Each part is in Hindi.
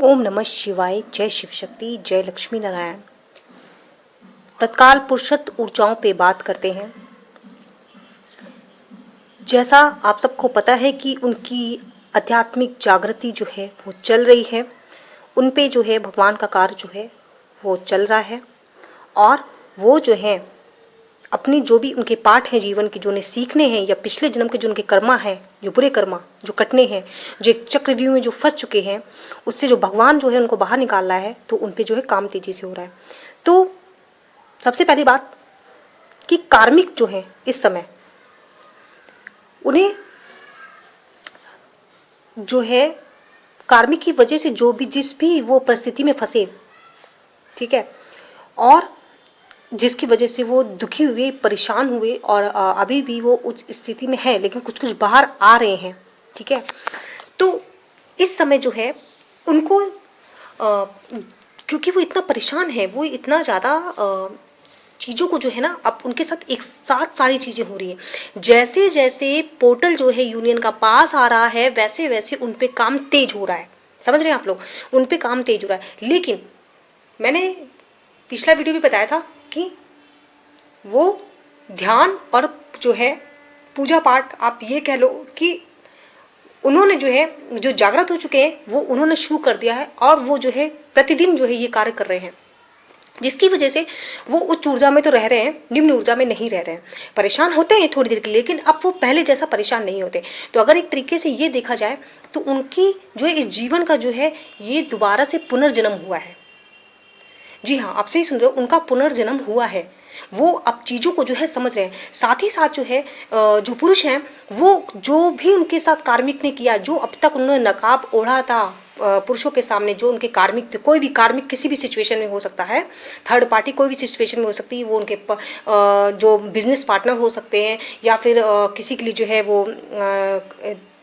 ओम नमः शिवाय। जय शिव शक्ति, जय लक्ष्मी नारायण। तत्काल पुरुषत्व ऊर्जाओं पे बात करते हैं। जैसा आप सबको पता है कि उनकी आध्यात्मिक जागृति जो है वो चल रही है, उन पे जो है भगवान का कार्य जो है वो चल रहा है। और वो जो है अपनी जो भी उनके पाठ हैं जीवन के, जो उन्हें सीखने हैं, या पिछले जन्म के जो उनके कर्मा हैं, जो बुरे कर्मा जो कटने हैं, जो एक चक्रव्यूह में जो फंस चुके हैं, उससे जो भगवान जो है उनको बाहर निकाल रहा है, तो उन पे जो है काम तेजी से हो रहा है। तो सबसे पहली बात कि कार्मिक जो है इस समय उन्हें जो है कार्मिक की वजह से जो भी जिस भी वो परिस्थिति में फंसे, ठीक है, और जिसकी वजह से वो दुखी हुए, परेशान हुए, और अभी भी वो उस स्थिति में है, लेकिन कुछ कुछ बाहर आ रहे हैं, ठीक है। तो इस समय जो है उनको क्योंकि वो इतना परेशान है, वो इतना ज़्यादा चीज़ों को जो है ना, अब उनके साथ एक साथ सारी चीज़ें हो रही हैं। जैसे जैसे पोर्टल जो है यूनियन का पास आ रहा है, वैसे वैसे उन पे काम तेज हो रहा है। समझ रहे हैं आप लोग, उन पे काम तेज हो रहा है। लेकिन मैंने पिछला वीडियो भी बताया था कि वो ध्यान और जो है पूजा पाठ, आप ये कह लो कि उन्होंने जो है जो जागृत हो चुके हैं वो उन्होंने शुरू कर दिया है, और वो जो है प्रतिदिन जो है ये कार्य कर रहे हैं, जिसकी वजह से वो उच्च ऊर्जा में तो रह रहे हैं, निम्न ऊर्जा में नहीं रह रहे हैं। परेशान होते हैं थोड़ी देर के लिए, लेकिन अब वो पहले जैसा परेशान नहीं होते। तो अगर एक तरीके से ये देखा जाए तो उनकी जो है इस जीवन का जो है ये दोबारा से पुनर्जन्म हुआ है। जी हाँ, आप सही सुन रहे हो, उनका पुनर्जन्म हुआ है। वो अब चीज़ों को जो है समझ रहे हैं। साथ ही साथ जो है जो पुरुष हैं वो जो भी उनके साथ कार्मिक ने किया, जो अब तक उन्होंने नकाब ओढ़ा था पुरुषों के सामने, जो उनके कार्मिक थे, कोई भी कार्मिक किसी भी सिचुएशन में हो सकता है, थर्ड पार्टी कोई भी सिचुएशन में हो सकती है, वो उनके जो बिजनेस पार्टनर हो सकते हैं, या फिर किसी के लिए जो है वो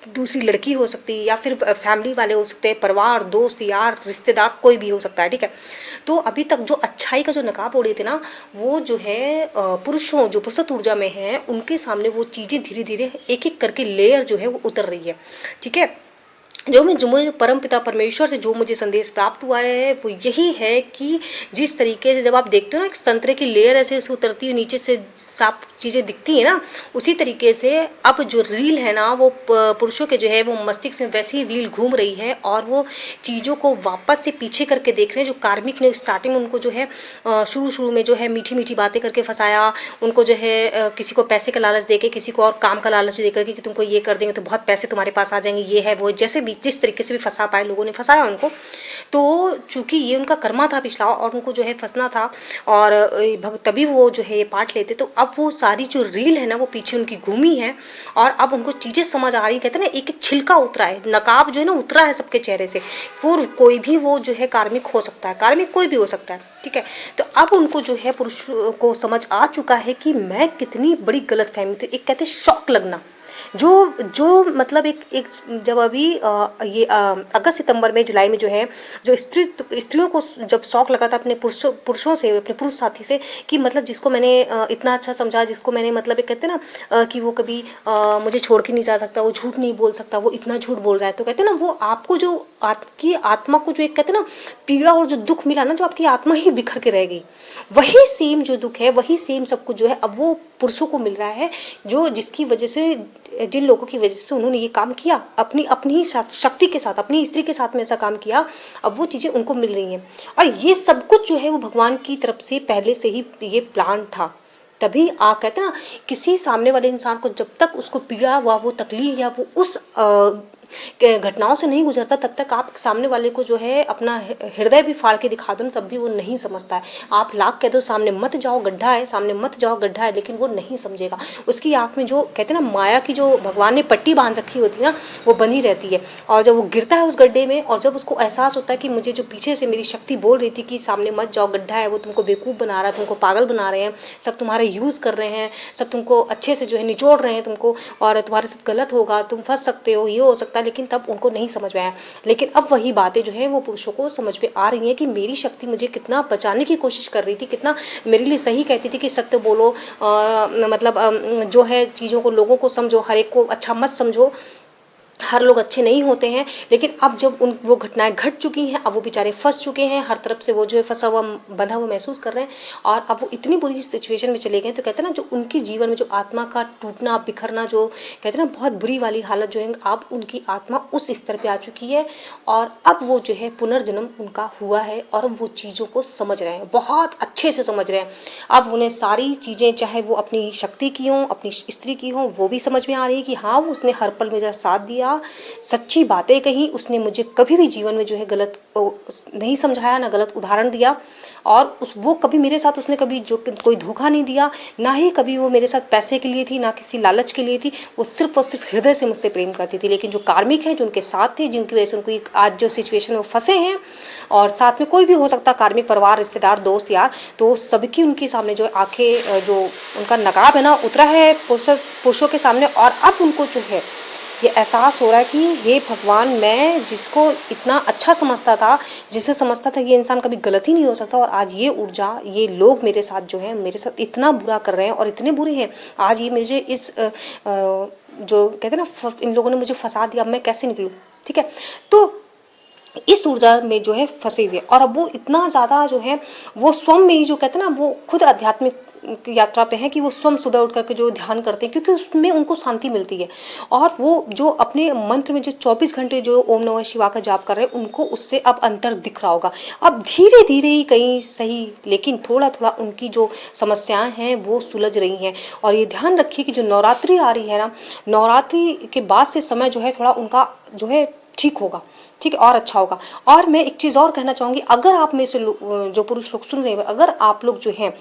दूसरी लड़की हो सकती है, या फिर फैमिली वाले हो सकते हैं, परिवार, दोस्त, यार, रिश्तेदार, कोई भी हो सकता है, ठीक है। तो अभी तक जो अच्छाई का जो नकाब ओढ़े थे ना, वो जो है पुरुषों जो पुरुषत्व ऊर्जा में हैं, उनके सामने वो चीज़ें धीरे धीरे एक एक करके लेयर जो है वो उतर रही है, ठीक है। जो मुझे परम पिता परमेश्वर से जो मुझे संदेश प्राप्त हुआ है वो यही है कि जिस तरीके से जब आप देखते हो ना संतरे की लेयर ऐसे ऐसे उतरती है, नीचे से साफ चीज़ें दिखती है ना, उसी तरीके से अब जो रील है ना वो पुरुषों के जो है वो मस्तिष्क में वैसे ही रील घूम रही है, और वो चीज़ों को वापस से पीछे करके देख रहे हैं। जो कार्मिक ने स्टार्टिंग उनको जो है शुरू में जो है मीठी मीठी बातें करके फंसाया, उनको जो है किसी को पैसे का लालच देके, किसी को और काम का लालच दे करके कि तुमको ये कर देंगे तो बहुत पैसे तुम्हारे पास आ जाएंगे, ये है वो, जैसे भी जिस तरीके से भी फंसा पाए लोगों ने फंसाया उनको। तो चूंकि ये उनका कर्मा था पिछला, और उनको जो है फंसना था, और तभी वो जो है ये पाठ लेते। तो अब वो सारी जो रील है ना वो पीछे उनकी घूमी है, और अब उनको चीज़ें समझ आ रही। कहते हैं ना एक एक छिलका उतरा है, नकाब जो है ना उतरा है सबके चेहरे से। वो कोई भी वो जो है कार्मिक हो सकता है, कार्मिक कोई भी हो सकता है, ठीक है। तो अब उनको जो है पुरुष को समझ आ चुका है कि मैं कितनी बड़ी गलतफहमी थी। एक कहते हैं शौक लगना, जो मतलब एक जब अभी ये अगस्त सितंबर में जुलाई में जो है जो स्त्रियों को जब शौक लगा था अपने पुरुषों से, अपने पुरुष साथी से, कि मतलब जिसको मैंने इतना अच्छा समझा, जिसको मैंने मतलब एक कहते हैं ना कि वो कभी मुझे छोड़ के नहीं जा सकता, वो झूठ नहीं बोल सकता, वो इतना झूठ बोल रहा है, तो कहते हैं ना वो आपको जो आपकी आत्मा को जो एक कहते हैं ना पीड़ा और जो दुख मिला ना, जो आपकी आत्मा ही बिखर के रह गई, वही सेम जो दुख है, वही सेम सब कुछ जो है अब वो पुरुषों को मिल रहा है, जो जिसकी वजह से, जिन लोगों की वजह से उन्होंने ये काम किया, अपनी ही शक्ति के साथ, अपनी स्त्री के साथ में ऐसा काम किया, अब वो चीज़ें उनको मिल रही हैं। और ये सब कुछ जो है वो भगवान की तरफ से पहले से ही ये प्लान था। तभी आप कहते हैं ना किसी सामने वाले इंसान को जब तक उसको पीड़ा हुआ, वो तकलीफ या वो उस घटनाओं से नहीं गुजरता, तब तक आप सामने वाले को जो है अपना हृदय भी फाड़ के दिखा दो, तब भी वो नहीं समझता है। आप लाख कह दो सामने मत जाओ गड्ढा है, सामने मत जाओ गड्ढा है, लेकिन वो नहीं समझेगा। उसकी आँख में जो कहते हैं ना माया की जो भगवान ने पट्टी बांध रखी होती है ना, वो बनी रहती है। और जब वो गिरता है उस गड्ढे में, और जब उसको एहसास होता है कि मुझे जो पीछे से मेरी शक्ति बोल रही थी कि सामने मत जाओ गड्ढा है, वो तुमको बेवकूफ़ बना रहा है, तुमको पागल बना रहे हैं, सब तुम्हारा यूज़ कर रहे हैं, सब तुमको अच्छे से जो है निचोड़ रहे हैं तुमको, और तुम्हारे साथ गलत होगा, तुम फंस सकते हो, ये हो सकता है, लेकिन तब उनको नहीं समझ में आया। लेकिन अब वही बातें जो है वो पुरुषों को समझ में आ रही हैं कि मेरी शक्ति मुझे कितना बचाने की कोशिश कर रही थी, कितना मेरे लिए सही कहती थी कि सत्य बोलो, मतलब जो है चीज़ों को, लोगों को समझो, हर एक को अच्छा मत समझो, हर लोग अच्छे नहीं होते हैं, लेकिन अब जब वो घटनाएं घट चुकी हैं, अब वो बेचारे फंस चुके हैं, हर तरफ से वो जो है फंसा हुआ बंधा हुआ महसूस कर रहे हैं, और अब वो इतनी बुरी सिचुएशन में चले गए। तो कहते हैं ना, जो उनके जीवन में जो आत्मा का टूटना बिखरना, जो कहते हैं ना बहुत बुरी वाली हालत जो है, अब उनकी आत्मा उस स्तर पे आ चुकी है, और अब वो जो है पुनर्जन्म उनका हुआ है, और अब वो चीज़ों को समझ रहे हैं, बहुत अच्छे से समझ रहे हैं। अब उन्हें सारी चीज़ें, चाहे वो अपनी शक्ति की हों, अपनी स्त्री की हों, वो भी समझ में आ रही है कि हाँ, उसने हर पल मेरा साथ दिया, सच्ची बातें कही, उसने मुझे कभी भी जीवन में जो है गलत नहीं समझाया, ना गलत उदाहरण दिया, और वो कभी मेरे साथ उसने कभी जो कोई धोखा नहीं दिया, ना ही कभी वो मेरे साथ पैसे के लिए थी, ना किसी लालच के लिए थी। वो सिर्फ और सिर्फ हृदय से मुझसे प्रेम करती थी। लेकिन जो कार्मिक हैं, जो उनके साथ थे, जिनकी वजह से उनको आज जो सिचुएशन में फंसे हैं, और साथ में कोई भी हो सकता, कार्मिक परिवार, रिश्तेदार, दोस्त, यार, तो सबकी उनके सामने जो आंखें, जो उनका नकाब है ना, उतरा है पुरुषों के सामने, और अब उनको जो है ये एहसास हो रहा है कि हे भगवान, मैं जिसको इतना अच्छा समझता था, जिसे समझता था ये इंसान कभी गलत ही नहीं हो सकता, और आज ये ऊर्जा, ये लोग मेरे साथ जो है, मेरे साथ इतना बुरा कर रहे हैं, और इतने बुरे हैं, आज ये मुझे इस जो कहते हैं ना, इन लोगों ने मुझे फंसा दिया, अब मैं कैसे निकलूँ। ठीक है, तो इस ऊर्जा में जो है फंसे हुए, और अब वो इतना ज़्यादा जो है, वो स्वयं में ही जो कहते हैं ना, वो खुद आध्यात्मिक यात्रा पे है कि वो स्वयं सुबह उठ करके जो ध्यान करते हैं, क्योंकि उसमें उनको शांति मिलती है, और वो जो अपने मंत्र में जो 24 घंटे जो ओम नमः शिवाय का जाप कर रहे हैं, उनको उससे अब अंतर दिख रहा होगा। अब धीरे धीरे ही कहीं सही, लेकिन थोड़ा थोड़ा उनकी जो समस्याएं हैं वो सुलझ रही हैं। और ये ध्यान रखिए कि जो नवरात्रि आ रही है ना, नवरात्रि के बाद से समय जो है थोड़ा उनका जो है ठीक होगा, ठीक है, और अच्छा होगा। और मैं एक चीज़ और कहना चाहूँगी, अगर आप में से जो पुरुष लोग सुन रहे हैं, अगर आप लोग जो हैं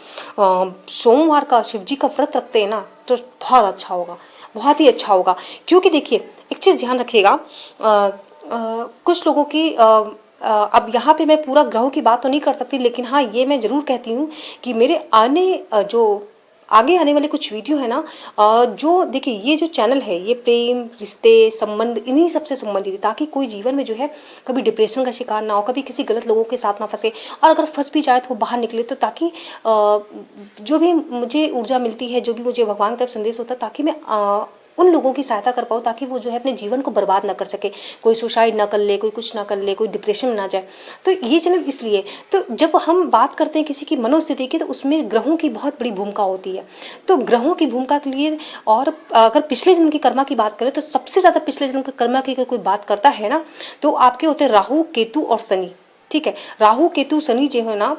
सोमवार का शिव जी का व्रत रखते हैं ना, तो बहुत अच्छा होगा, बहुत ही अच्छा होगा। क्योंकि देखिए, एक चीज़ ध्यान रखिएगा, कुछ लोगों की अब यहाँ पे मैं पूरा ग्रहों की बात तो नहीं कर सकती, लेकिन हाँ, ये मैं ज़रूर कहती हूँ कि मेरे जो आगे आने वाले कुछ वीडियो है ना, जो देखिए, ये जो चैनल है, ये प्रेम, रिश्ते, संबंध, इन्हीं सबसे संबंधित है, ताकि कोई जीवन में जो है कभी डिप्रेशन का शिकार ना हो, कभी किसी गलत लोगों के साथ ना फंसे, और अगर फंस भी जाए तो बाहर निकले, तो ताकि जो भी मुझे ऊर्जा मिलती है, जो भी मुझे भगवान की तरफ संदेश होता है, ताकि मैं उन लोगों की सहायता कर पाऊँ, ताकि वो जो है अपने जीवन को बर्बाद ना कर सके, कोई सुसाइड ना कर ले, कोई कुछ ना कर ले, कोई डिप्रेशन में ना जाए। तो ये चैनल इसलिए, तो जब हम बात करते हैं किसी की मनोस्थिति की, तो उसमें ग्रहों की बहुत बड़ी भूमिका होती है। तो ग्रहों की भूमिका के लिए, और अगर पिछले जन्म की कर्मा की बात करें, तो सबसे ज़्यादा पिछले जन्म के कर्मा की अगर कोई बात करता है ना, तो आपके होते हैं राहु, केतु और शनि। ठीक है, राहु, केतु, शनि जो है ना,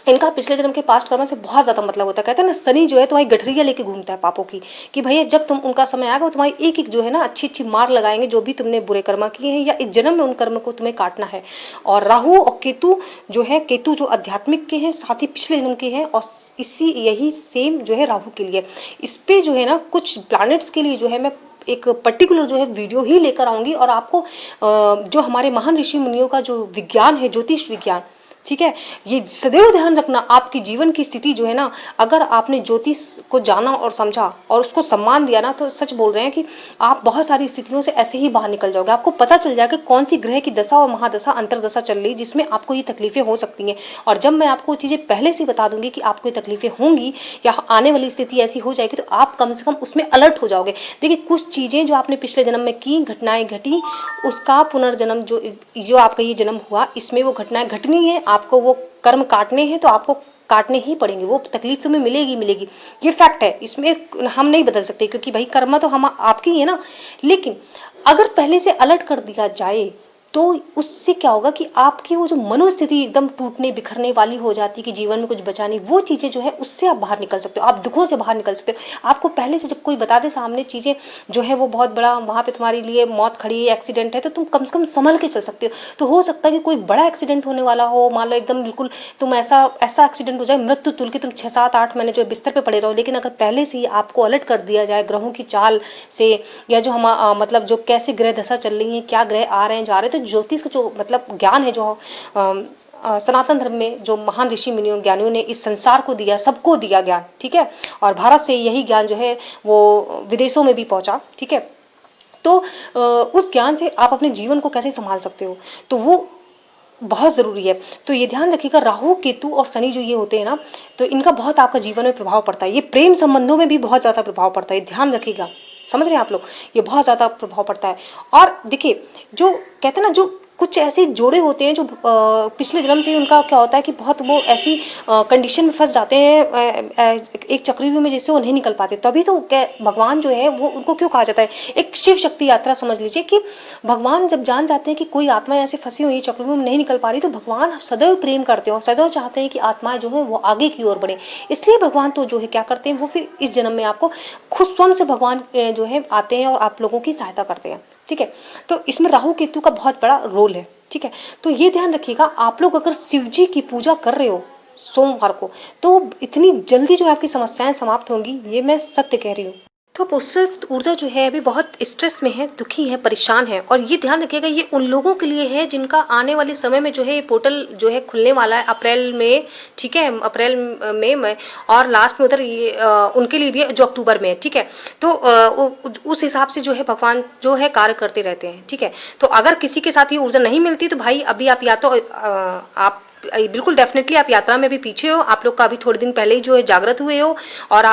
इनका पिछले जन्म के पास्ट कर्म से बहुत ज़्यादा मतलब होता है। कहते हैं ना, शनि जो है तुम्हारी गठरिया लेके घूमता है पापों की, कि भैया जब तुम उनका समय आएगा, वो तुम्हारी एक एक जो है ना अच्छी अच्छी मार लगाएंगे, जो भी तुमने बुरे कर्म किए हैं, या इस जन्म में उन कर्म को तुम्हें काटना है। और राहु और केतु जो है, केतु जो आध्यात्मिक के हैं, साथ ही पिछले जन्म के हैं, और इसी यही सेम जो है राहु के लिए। इस पर जो है ना, कुछ प्लैनेट्स के लिए जो है मैं एक पर्टिकुलर जो है वीडियो ही लेकर आऊँगी, और आपको जो हमारे महान ऋषि मुनियों का जो विज्ञान है, ज्योतिष विज्ञान, ठीक है, ये सदैव ध्यान रखना, आपकी जीवन की स्थिति जो है ना, अगर आपने ज्योतिष को जाना और समझा और उसको सम्मान दिया ना, तो सच बोल रहे हैं कि आप बहुत सारी स्थितियों से ऐसे ही बाहर निकल जाओगे। आपको पता चल जाएगा कौन सी ग्रह की दशा और महादशा, अंतरदशा चल रही, जिसमें आपको ये तकलीफें हो सकती हैं। और जब मैं आपको चीज़ें पहले से बता दूंगी कि आपको ये तकलीफें होंगी, या आने वाली स्थिति ऐसी हो जाएगी, तो आप कम से कम उसमें अलर्ट हो जाओगे। देखिए, कुछ चीज़ें जो आपने पिछले जन्म में की, घटनाएं घटी, उसका पुनर्जन्म जो आपका ये जन्म हुआ, इसमें वो घटनाएं घटनी है, आपको वो कर्म काटने हैं, तो आपको काटने ही पड़ेंगे, वो तकलीफ तुम्हें मिलेगी मिलेगी, ये फैक्ट है, इसमें हम नहीं बदल सकते, क्योंकि भाई कर्म तो हम आपकी ही है ना। लेकिन अगर पहले से अलर्ट कर दिया जाए, तो उससे क्या होगा कि आपकी वो जो मनोस्थिति एकदम टूटने बिखरने वाली हो जाती है, कि जीवन में कुछ बचा नहीं, वो चीज़ें जो है उससे आप बाहर निकल सकते हो, आप दुखों से बाहर निकल सकते हो। आपको पहले से जब कोई बता दे सामने चीज़ें जो है वो बहुत बड़ा, वहाँ पे तुम्हारे लिए मौत खड़ी है, एक्सीडेंट है, तो तुम कम से कम संभल के चल सकते हो। तो हो सकता है कि कोई बड़ा एक्सीडेंट होने वाला हो, मान लो एकदम बिल्कुल तुम ऐसा एक्सीडेंट हो जाए, मृत्यु तुल के तुम 6-7-8 महीने जो बिस्तर पर पड़े रहो, लेकिन अगर पहले से ही आपको अलर्ट कर दिया जाए ग्रहों की चाल से, या जो हम मतलब जो कैसे ग्रह दशा चल रही है, क्या ग्रह आ रहे हैं जा रहे हैं, तो ज्योतिष का जो मतलब ज्ञान है, जो सनातन धर्म में जो महान ऋषि मुनियों ज्ञानियों ने इस संसार को दिया, सबको दिया ज्ञान, ठीक है, और भारत से यही ज्ञान जो है वो विदेशों में भी पहुंचा, ठीक है। तो उस ज्ञान से आप अपने जीवन को कैसे संभाल सकते हो, तो वो बहुत ज़रूरी है। तो ये ध्यान रखिएगा, राहु, केतु और शनि जो ये होते हैं ना, तो इनका बहुत आपका जीवन में प्रभाव पड़ता है, ये प्रेम संबंधों में भी बहुत ज़्यादा प्रभाव पड़ता है, ध्यान रखिएगा। समझ रहे हैं आप लोग, ये बहुत ज़्यादा प्रभाव पड़ता है। और देखिए जो कहते हैं ना, जो कुछ ऐसे जोड़े होते हैं जो पिछले जन्म से ही उनका क्या होता है कि बहुत वो ऐसी कंडीशन में फंस जाते हैं एक चक्रव्यूह में, जैसे वो नहीं निकल पाते। तभी तो भगवान जो है वो उनको क्यों कहा जाता है, एक शिव शक्ति यात्रा समझ लीजिए कि भगवान जब जान जाते हैं कि कोई आत्मा ऐसे फंसी हुई है चक्रव्यूह में नहीं निकल पा रही, तो भगवान सदैव प्रेम करते हैं और सदैव चाहते हैं कि आत्माएं जो है वो आगे की ओर बढ़े। इसलिए भगवान तो जो है क्या करते हैं, वो फिर इस जन्म में आपको खुद स्वयं से भगवान जो है आते हैं और आप लोगों की सहायता करते हैं। ठीक है, तो इसमें राहु केतु का बहुत बड़ा रोल है। ठीक है, तो ये ध्यान रखिएगा, आप लोग अगर शिव जी की पूजा कर रहे हो सोमवार को, तो इतनी जल्दी जो आपकी समस्याएं समाप्त होंगी, ये मैं सत्य कह रही हूँ। तो पुरुष ऊर्जा जो है अभी बहुत स्ट्रेस में है, दुखी है, परेशान है। और ये ध्यान रखिएगा, ये उन लोगों के लिए है जिनका आने वाले समय में जो है ये पोर्टल जो है खुलने वाला है अप्रैल में। ठीक है, अप्रैल में और लास्ट में उधर ये उनके लिए भी है जो अक्टूबर में है। ठीक है, तो उस हिसाब से जो है भगवान जो है कार्य करते रहते हैं। ठीक है, तो अगर किसी के साथ ये ऊर्जा नहीं मिलती तो भाई अभी आप या तो आप बिल्कुल डेफिनेटली आप यात्रा में भी पीछे हो, आप लोग का अभी थोड़े दिन पहले ही जो है जागृत हुए हो। और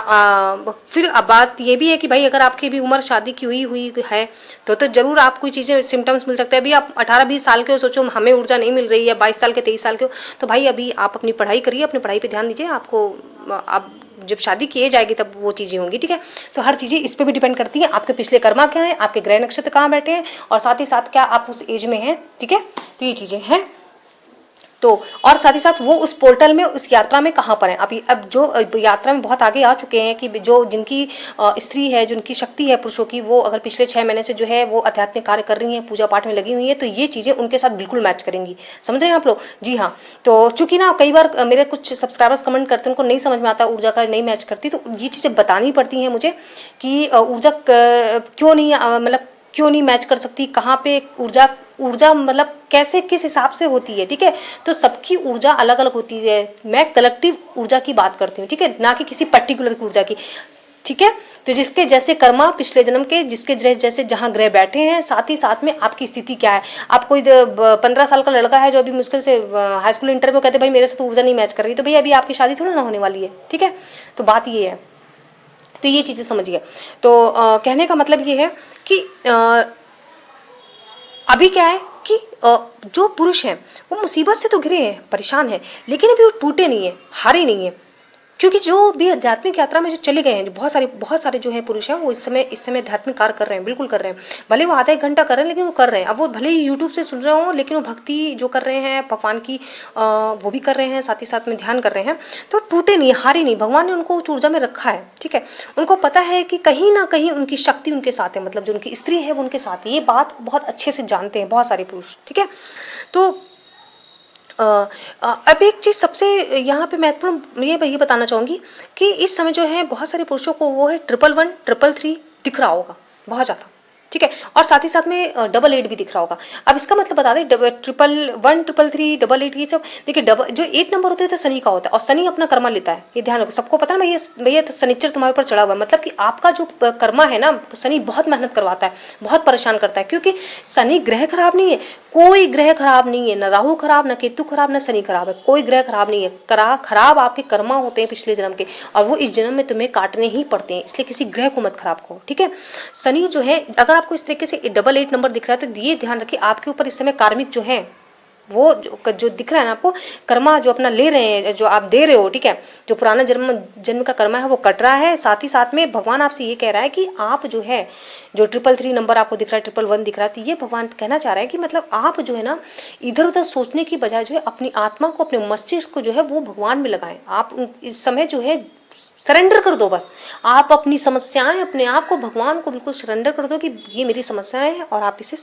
फिर अब बात ये भी है कि भाई अगर आपकी भी उम्र शादी की हुई है तो जरूर आप कोई चीज़ें सिम्टम्स मिल सकते हैं। अभी आप 18-20 साल के हो, सोचो हमें ऊर्जा नहीं मिल रही है, 22 साल के 23 साल के हो, तो भाई अभी आप अपनी पढ़ाई करिए, अपनी पढ़ाई पर ध्यान दीजिए। आपको आप जब शादी किए जाएगी तब वो चीज़ें होंगी। ठीक है, तो हर चीज़ें इस पर भी डिपेंड करती हैं, आपके पिछले कर्मा क्या है, आपके ग्रह नक्षत्र कहाँ बैठे हैं, और साथ ही साथ क्या आप उस एज में हैं। ठीक है, तो ये चीज़ें हैं। तो और साथ ही साथ वो उस पोर्टल में, उस यात्रा में कहाँ पर हैं अभी। अब जो यात्रा में बहुत आगे आ चुके हैं कि जो जिनकी स्त्री है, जिनकी शक्ति है पुरुषों की, वो अगर पिछले 6 महीने से जो है वो आध्यात्मिक कार्य कर रही हैं, पूजा पाठ में लगी हुई है, तो ये चीज़ें उनके साथ बिल्कुल मैच करेंगी। समझ रहे हैं आप लोग? जी हाँ। तो चूंकि ना कई बार मेरे कुछ सब्सक्राइबर्स कमेंट करते हैं, उनको नहीं समझ में आता ऊर्जा का, नहीं मैच करती, तो ये चीज़ें बतानी पड़ती हैं मुझे कि ऊर्जा क्यों नहीं मतलब क्यों नहीं मैच कर सकती, कहाँ पे ऊर्जा मतलब कैसे किस हिसाब से होती है। ठीक है, तो सबकी ऊर्जा अलग अलग होती है। मैं कलेक्टिव ऊर्जा की बात करती हूँ। ठीक है, ना कि किसी पर्टिकुलर ऊर्जा की। ठीक है, तो जिसके जैसे कर्मा पिछले जन्म के, जिसके जैसे जहाँ ग्रह बैठे हैं, साथ ही साथ में आपकी स्थिति क्या है। आप कोई 15 साल का लड़का है जो अभी मुश्किल से हाई स्कूल इंटर में कहते भाई मेरे साथ ऊर्जा नहीं मैच कर रही, तो भाई अभी आपकी शादी थोड़ा ना होने वाली है। ठीक है, तो बात ये है, तो ये चीज़ें समझिए। तो कहने का मतलब ये है कि अभी क्या है कि जो पुरुष हैं वो मुसीबत से तो घिरे हैं, परेशान हैं, लेकिन अभी वो टूटे नहीं हैं, हारे नहीं हैं। क्योंकि जो भी आध्यात्मिक यात्रा में जो चले गए हैं, जो बहुत सारे जो हैं पुरुष हैं, वो इस समय आध्यात्मिक कार्य कर रहे हैं, बिल्कुल कर रहे हैं। भले वो आधा 1 घंटा कर रहे हैं, लेकिन वो कर रहे हैं। अब वो भले ही यूट्यूब से सुन रहे हो, लेकिन वो भक्ति जो कर रहे हैं भगवान की वो भी कर रहे हैं, साथ ही साथ में ध्यान कर रहे हैं। तो टूटे नहीं, हारे नहीं, भगवान ने उनको उस ऊर्जा में रखा है। ठीक है, उनको पता है कि कहीं ना कहीं उनकी शक्ति उनके साथ है, मतलब जो उनकी स्त्री है वो उनके साथ है। ये बात बहुत अच्छे से जानते हैं बहुत सारे पुरुष। ठीक है, तो अब एक चीज़ सबसे यहाँ पे महत्वपूर्ण ये बताना चाहूँगी कि इस समय जो है बहुत सारे पुरुषों को वो है 111, 333 दिख रहा होगा बहुत ज़्यादा। ठीक है, और साथ ही साथ में 88 भी दिख रहा होगा। अब इसका मतलब बता दें, 111, 333, 88 ये सब देखिए। जो 8 नंबर होते हैं तो शनि का होता है, और शनि अपना कर्मा लेता है, ये ध्यान रखो। सबको पता है ना भैया तो शनिचर तुम्हारे ऊपर चढ़ा हुआ है, मतलब कि आपका जो कर्मा है ना, शनि बहुत मेहनत करवाता है, बहुत परेशान करता है। क्योंकि शनि ग्रह खराब नहीं है, कोई ग्रह खराब नहीं है, न राहु खराब, न केतु खराब, न शनि खराब है, कोई ग्रह खराब नहीं है। खराब आपके कर्मा होते हैं पिछले जन्म के, और वो इस जन्म में तुम्हें काटने ही पड़ते हैं। इसलिए किसी ग्रह को मत खराब करो। ठीक है, शनि जो है, अगर आपको इस तरीके से 88 नंबर दिख रहा है तो ये ध्यान रखिए आपके ऊपर इस समय कार्मिक जो है वो जो दिख रहा है ना आपको, कर्मा जो अपना ले रहे हैं, जो आप दे रहे हो। ठीक है, जो पुराना जन्म का कर्मा है वो कट रहा है। साथ ही साथ में भगवान आपसे ये कह रहा है कि आप जो है, जो 333 नंबर आपको दिख रहा है, 111 दिख रहा है, तो ये भगवान कहना चाह रहा है कि मतलब आप जो है ना, इधर उधर सोचने की बजाय जो है अपनी आत्मा को, अपने मस्तिष्क को जो है वो भगवान में लगाएं। आप इस समय जो है सरेंडर कर दो, बस आप अपनी समस्याएं, अपने आप को भगवान को बिल्कुल सरेंडर कर दो कि ये मेरी समस्याएं हैं और आप इसे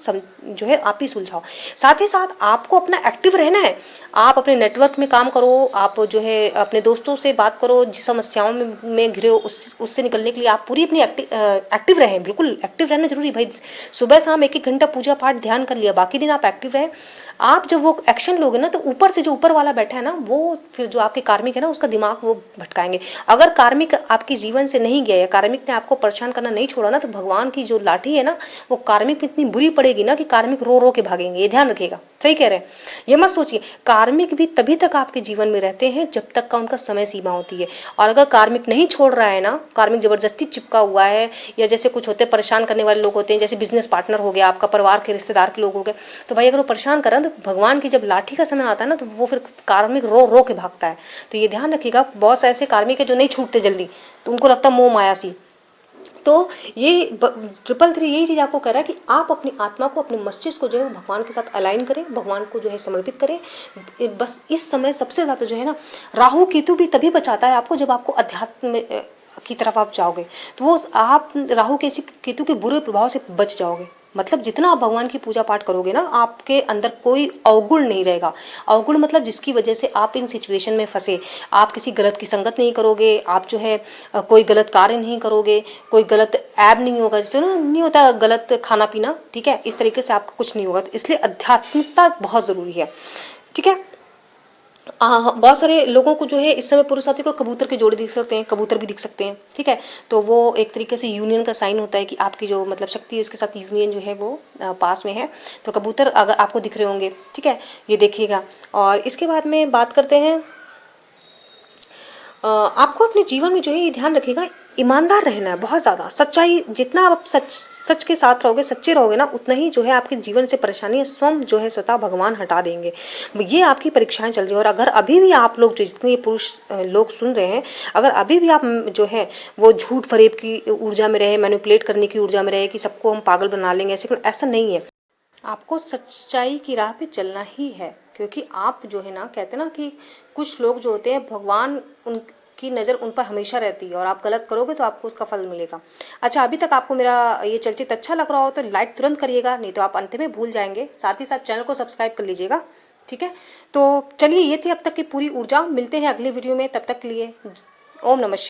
जो है आप ही सुलझाओ। साथ ही साथ आपको अपना एक्टिव रहना है। आप अपने नेटवर्क में काम करो, आप जो है अपने दोस्तों से बात करो, जिस समस्याओं में घिरे हो उससे निकलने के लिए आप पूरी अपनी एक्टिव रहें। बिल्कुल एक्टिव रहना जरूरी भाई। सुबह शाम 1-1 घंटा पूजा पाठ ध्यान कर लिया, बाकी दिन आप एक्टिव रहें। आप जब वो एक्शन लोगे ना, तो ऊपर से जो ऊपर वाला बैठा है ना, वो फिर जो आपके कार्मिक है ना, उसका दिमाग वो भटकाएंगे। अगर अगर कार्मिक आपके जीवन से नहीं गया, कार्मिक ने आपको परेशान करना नहीं छोड़ा ना, तो भगवान की जो लाठी है ना वो कार्मिक पे इतनी बुरी पड़ेगी ना कि कार्मिक रो रो के भागेंगे। ये ध्यान रखिएगा, सही कह रहे हैं। ये मत सोचिए, कार्मिक भी तभी तक आपके जीवन में रहते हैं जब तक का उनका समय सीमा होती है। और अगर कार्मिक नहीं छोड़ रहा है ना, कार्मिक जबरदस्ती चिपका हुआ है, या जैसे कुछ होते हैं परेशान करने वाले लोग होते हैं, जैसे बिजनेस पार्टनर हो गया, आपका परिवार के रिश्तेदार के लोग हो गए, तो भाई अगर वो परेशान कर रहे हैं तो भगवान की जब लाठी का समय आता है ना तो वो फिर कार्मिक रो रो के भागता है। तो ये ध्यान रखिएगा, बहुत से ऐसे कार्मिक है जो नहीं छूटते जल्दी, तो उनको लगता है मोह माया सी। तो ये 333 यही चीज़ आपको कह रहा है कि आप अपनी आत्मा को, अपने मस्तिष्क को जो है वो भगवान के साथ अलाइन करें, भगवान को जो है समर्पित करें। बस इस समय सबसे ज़्यादा जो है ना, राहु केतु भी तभी बचाता है आपको जब आपको अध्यात्म की तरफ आप जाओगे, तो वो आप राहु केतु के बुरे प्रभाव से बच जाओगे। मतलब जितना आप भगवान की पूजा पाठ करोगे ना, आपके अंदर कोई अवगुण नहीं रहेगा। अवगुण मतलब जिसकी वजह से आप इन सिचुएशन में फंसे, आप किसी गलत की संगत नहीं करोगे, आप जो है कोई गलत कार्य नहीं करोगे, कोई गलत ऐब नहीं होगा, जैसे ना नहीं होता गलत खाना पीना, ठीक है, इस तरीके से आपका कुछ नहीं होगा। तो इसलिए आध्यात्मिकता बहुत ज़रूरी है, ठीक है। बहुत सारे लोगों को जो है इस समय पुरुष साथी को कबूतर के जोड़े दिख सकते हैं, कबूतर भी दिख सकते हैं, ठीक है। तो वो एक तरीके से यूनियन का साइन होता है कि आपकी जो मतलब शक्ति है उसके साथ यूनियन जो है वो पास में है। तो कबूतर अगर आपको दिख रहे होंगे, ठीक है, ये देखिएगा। और इसके बाद में बात करते हैं, आपको अपने जीवन में जो है ये ध्यान रखिएगा, ईमानदार रहना है बहुत ज़्यादा। सच्चाई, जितना आप सच के साथ रहोगे, सच्चे रहोगे ना, उतना ही जो है आपके जीवन से परेशानी स्वयं जो है स्वतः भगवान हटा देंगे। ये आपकी परीक्षाएं चल रही है। और अगर अभी भी आप लोग जो जितने पुरुष लोग सुन रहे हैं, अगर अभी भी आप जो है वो झूठ फरेब की ऊर्जा में रहे, मैनिपुलेट करने की ऊर्जा में रहे कि सबको हम पागल बना लेंगे, ऐसा नहीं है। आपको सच्चाई की राह पे चलना ही है, क्योंकि आप जो है ना, कहते ना कि कुछ लोग जो होते हैं भगवान उनकी नज़र उन पर हमेशा रहती है, और आप गलत करोगे तो आपको उसका फल मिलेगा। अच्छा, अभी तक आपको मेरा ये चलचित्र अच्छा लग रहा हो तो लाइक तुरंत करिएगा, नहीं तो आप अंत में भूल जाएंगे। साथ ही साथ चैनल को सब्सक्राइब कर लीजिएगा, ठीक है। तो चलिए, ये थी अब तक की पूरी ऊर्जा। मिलते हैं अगले वीडियो में, तब तक के लिए ओम नमः शिवाय।